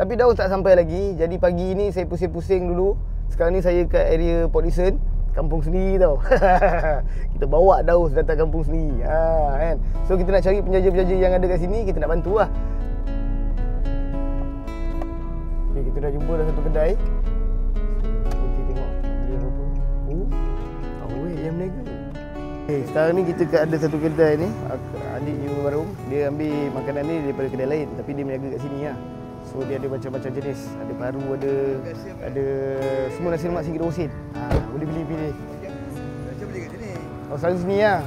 Tapi Daus tak sampai lagi. Jadi pagi ni saya pusing-pusing dulu. Sekarang ni saya kat area Port Dickson, kampung sendiri tau. Kita bawa Daus datang kampung sendiri. Kan. So kita nak cari penjaja-penjaja yang ada kat sini, kita nak bantu lah. Okay, kita dah jumpa dah satu kedai. Kita tengok beli apa. Awet yang meniaga. Okay, sekarang ni kita ada satu kedai ni. Adik New Barum, dia ambil makanan ni daripada kedai lain, tapi dia meniaga kat sini lah. So dia ada macam-macam jenis. Ada paru, ada semua nasi lemak RM1 sen. Boleh pilih-pilih. Macam beli kat sini. Oh, selalu sini lah.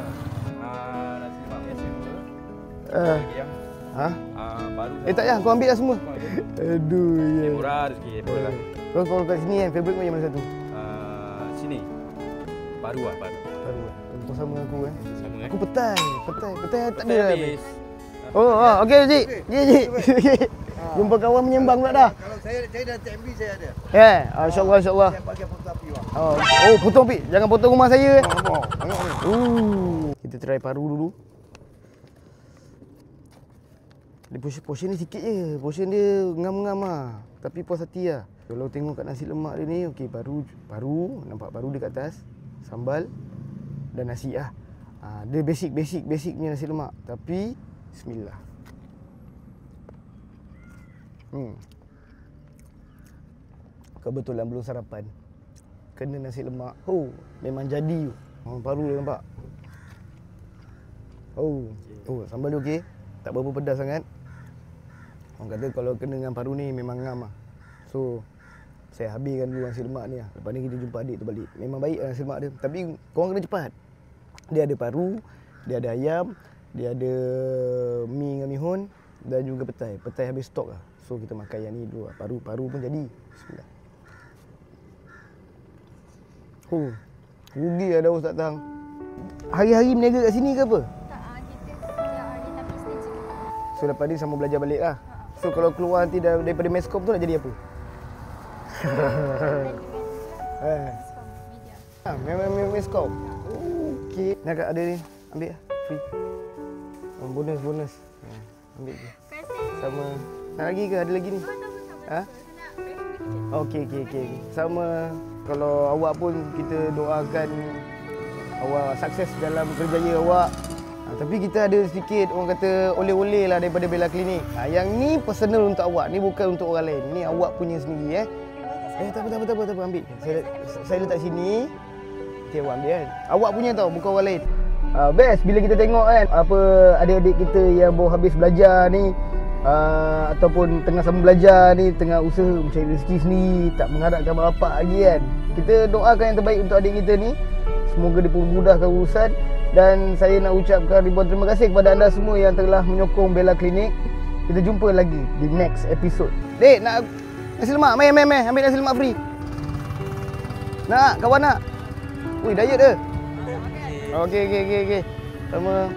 Nasi lemak biasa. Baru. Tak payah, kau ambil lah semua. Aduh, ya. Murah sikit, boleh lah. Kalau kat sini kan, favourite kau yang mana satu? Sini. Baru lah. Kau sama aku kan? Sama kan? Aku petai tak ada lah. Habis. Okey Cik. Jumpa kawan menyembang pula dah. Kalau saya dah TMB saya ada. InsyaAllah. Saya bagi foto api lah. Potong Pik. Jangan potong rumah saya. Kita try paru dulu. Dia portion ni sikit je. Portion dia ngam-ngam lah. Tapi puas hati lah. Kalau tengok kat nasi lemak dia ni, okey, paru. Nampak paru dia kat atas. Sambal dan nasi lah. Dia basic punya nasi lemak. Tapi bismillah. Kebetulan belum sarapan. Kena nasi lemak. Memang jadi. Paru dia nampak. Sambal dia okey. Tak berapa pedas sangat. Orang kata kalau kena dengan paru ni memang ngam lah. So saya habiskan dulu nasi lemak ni lah. Lepas ni kita jumpa adik tu balik. Memang baik lah nasi lemak dia. Tapi korang kena cepat. Dia ada paru, dia ada ayam, dia ada mi dengan mihun dan juga petai. Petai habis stok lah. So kita makan yang ni dulu lah. Paru pun jadi. Bismillah. Rugi lah Daus tak tahan. Hari-hari meniaga kat sini ke apa? Tak, kita setiap hari tapi stage. So lepas ni sama belajar balik lah. So kalau keluar nanti daripada Mescom tu nak jadi apa? Memang Mescom. Okey. Nak ada ni. Ambil lah. Free. Bonus. Ambil je. Sama. Nak lagi ke? Ada lagi ni? Okey. Sama. Kalau awak pun kita doakan awak sukses dalam kerjaya awak. Tapi kita ada sedikit orang kata oleh-oleh lah daripada Bella Clinic. Yang ni personal untuk awak. Ni bukan untuk orang lain. Ni awak punya sendiri tak apa. Ambil. Saya letak sini. Nanti awak ambil kan. Awak punya tau, bukan orang lain. Best bila kita tengok kan apa adik-adik kita yang baru habis belajar ni, ataupun tengah sama belajar ni, tengah usaha mencari rezeki sendiri, tak mengharapkan bapak lagi kan. Kita doakan yang terbaik untuk adik kita ni. Semoga dipermudahkan urusan. Dan saya nak ucapkan ribuan terima kasih kepada anda semua yang telah menyokong Bella Clinic. Kita jumpa lagi di next episode. Dek, nak nasi lemak? Mai. Ambil nasi lemak free. Nak? Kawan nak? Ui, diet ke? Okey. Sama.